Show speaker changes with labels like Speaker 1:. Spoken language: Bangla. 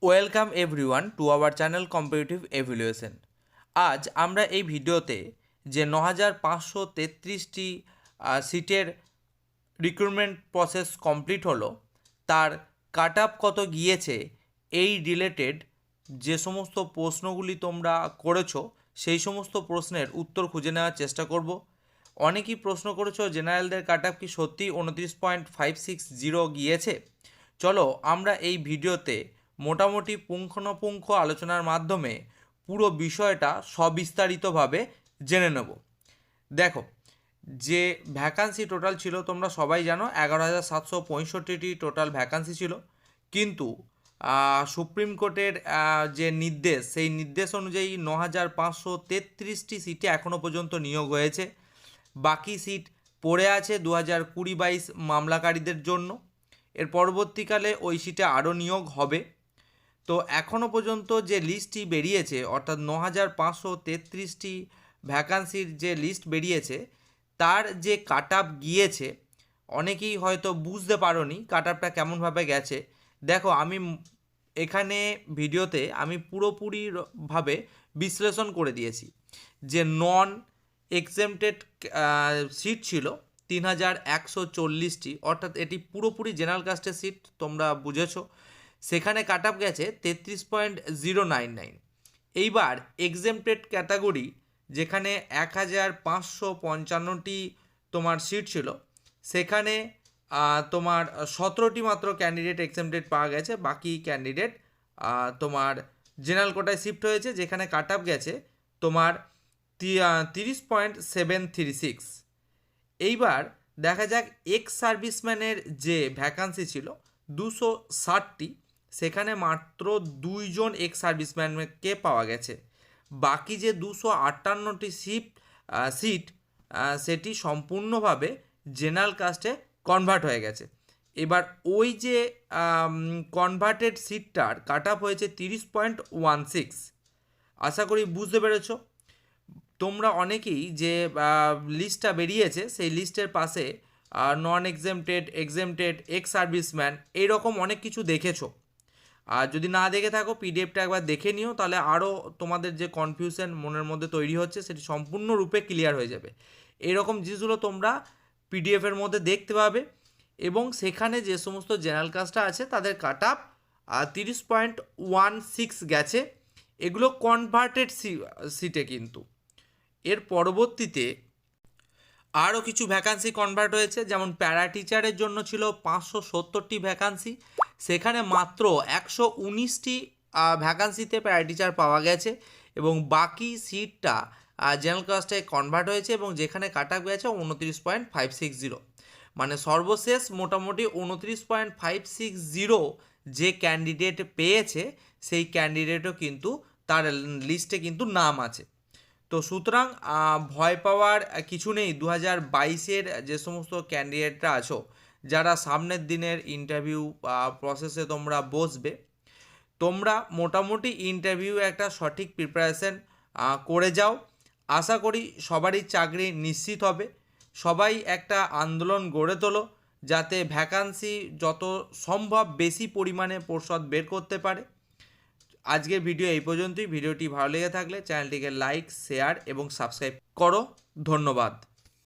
Speaker 1: Welcome everyone to our channel competitive evaluation. আজ আমরা এই ভিডিওতে যে 9533টি সিটের রিক্রুটমেন্ট প্রসেস কমপ্লিট হলো তার কাট আপ কত গিয়েছে এই রিলেটেড যে সমস্ত প্রশ্নগুলি তোমরা করেছো সেই সমস্ত প্রশ্নের উত্তর খুঁজে নেওয়ার চেষ্টা করব। অনেকেই প্রশ্ন করেছো জেনারেলদের কাট আপ কি সত্যি 29.560 গিয়েছে। চলো আমরা এই ভিডিওতে মোটামুটি পুঙ্খানুপুঙ্খ আলোচনার মাধ্যমে পুরো বিষয়টা সবিস্তারিতভাবে জেনে নেব। দেখো, যে ভ্যাকান্সি টোটাল ছিল তোমরা সবাই জানো 11,765টি টোটাল ভ্যাকান্সি ছিল, কিন্তু সুপ্রিম কোর্টের যে নির্দেশ সেই নির্দেশ অনুযায়ী 9,533টি সিটে এখনও পর্যন্ত নিয়োগ হয়েছে। বাকি সিট পড়ে আছে 2020-22 মামলাকারীদের জন্য। এর পরবর্তীকালে ওই সিটে আরও নিয়োগ হবে। তো এখনও পর্যন্ত যে লিস্টটি বেরিয়েছে অর্থাৎ 9,533টি ভ্যাকান্সির যে লিস্ট বেরিয়েছে তার যে কাট আপ গিয়েছে, অনেকেই হয়তো বুঝতে পারোনি কাট আপটা কেমনভাবে গেছে। দেখো, আমি এখানে ভিডিওতে আমি পুরোপুরিভাবে বিশ্লেষণ করে দিয়েছি। যে নন এক্সেমটেড সিট ছিল 3,140টি, অর্থাৎ এটি পুরোপুরি জেনারেল কাস্টের সিট, তোমরা বুঝেছো। সেখানে কাট আপ গেছে 33.099। এইবার এক্সেমটেড ক্যাটাগরি যেখানে 1,555টি তোমার সিট ছিল, সেখানে তোমার 17টি মাত্র ক্যান্ডিডেট এক্সেমটেড পাওয়া গেছে। বাকি ক্যান্ডিডেট তোমার জেনারেল কোটায় শিফট হয়েছে, যেখানে কাট আপ গেছে তোমার 30.736। এইবার দেখা যাক এক্স সার্ভিসম্যানের যে ভ্যাকান্সি ছিল 260টি, সেখানে মাত্র 2জন এক্স সার্ভিসম্যানকে পাওয়া গেছে। বাকি যে 258টি সিট সেটি সম্পূর্ণভাবে জেনারেল কাস্টে কনভার্ট হয়ে গেছে। এবার ওই যে কনভার্টেড সিটটার কাট আপ হয়েছে 30.16। আশা করি বুঝতে পেরেছো। তোমরা অনেকেই যে লিস্টটা বেরিয়েছে সেই লিস্টের পাশে নন এক্সেমটেড, এক্সেমটেড, এক্স সার্ভিসম্যান এইরকম অনেক কিছু দেখেছো। আর যদি না দেখে থাকো পিডিএফটা একবার দেখে নিও, তাহলে আরও তোমাদের যে কনফিউশন মনের মধ্যে তৈরি হচ্ছে সেটি সম্পূর্ণরূপে ক্লিয়ার হয়ে যাবে। এরকম জিনিসগুলো তোমরা পিডিএফের মধ্যে দেখতে পাবে। এবং সেখানে যে সমস্ত জেনারেল কাস্টটা আছে তাদের কাট আপ 30.16 গেছে। এগুলো কনভার্টেড সিটে, কিন্তু এর পরবর্তীতে আরও কিছু ভ্যাকান্সি কনভার্ট হয়েছে। যেমন প্যারা টিচারের জন্য ছিল 570টি ভ্যাকান্সি, সেখানে মাত্র 119টি ভ্যাকান্সিতে প্যারা টিচার পাওয়া গেছে এবং বাকি সিটটা জেনারেল কাস্টে কনভার্ট হয়েছে এবং যেখানে কাট আপ গেছে 29.560। মানে সর্বশেষ মোটামুটি 29.560 যে ক্যান্ডিডেট পেয়েছে সেই ক্যান্ডিডেটও কিন্তু তার লিস্টে কিন্তু নাম আছে। তো সুতরাং ভয় পাওয়ার কিছু নেই। 2022-এর যে সমস্ত ক্যান্ডিডেটরা আছো, যারা সামনের দিনের ইন্টারভিউ প্রসেসে তোমরা বসবে, তোমরা মোটামুটি ইন্টারভিউ একটা সঠিক প্রিপারেশন করে যাও। আশা করি সবারই চাকরি নিশ্চিত হবে। সবাই একটা আন্দোলন গড়ে তোলো যাতে ভ্যাকান্সি যত সম্ভব বেশি পরিমাণে পর্ষদ বের করতে পারে। আজকের ভিডিও এই পর্যন্তই। ভিডিওটি ভালো লেগে থাকলে চ্যানেলটিকে লাইক, শেয়ার এবং সাবস্ক্রাইব করো। ধন্যবাদ।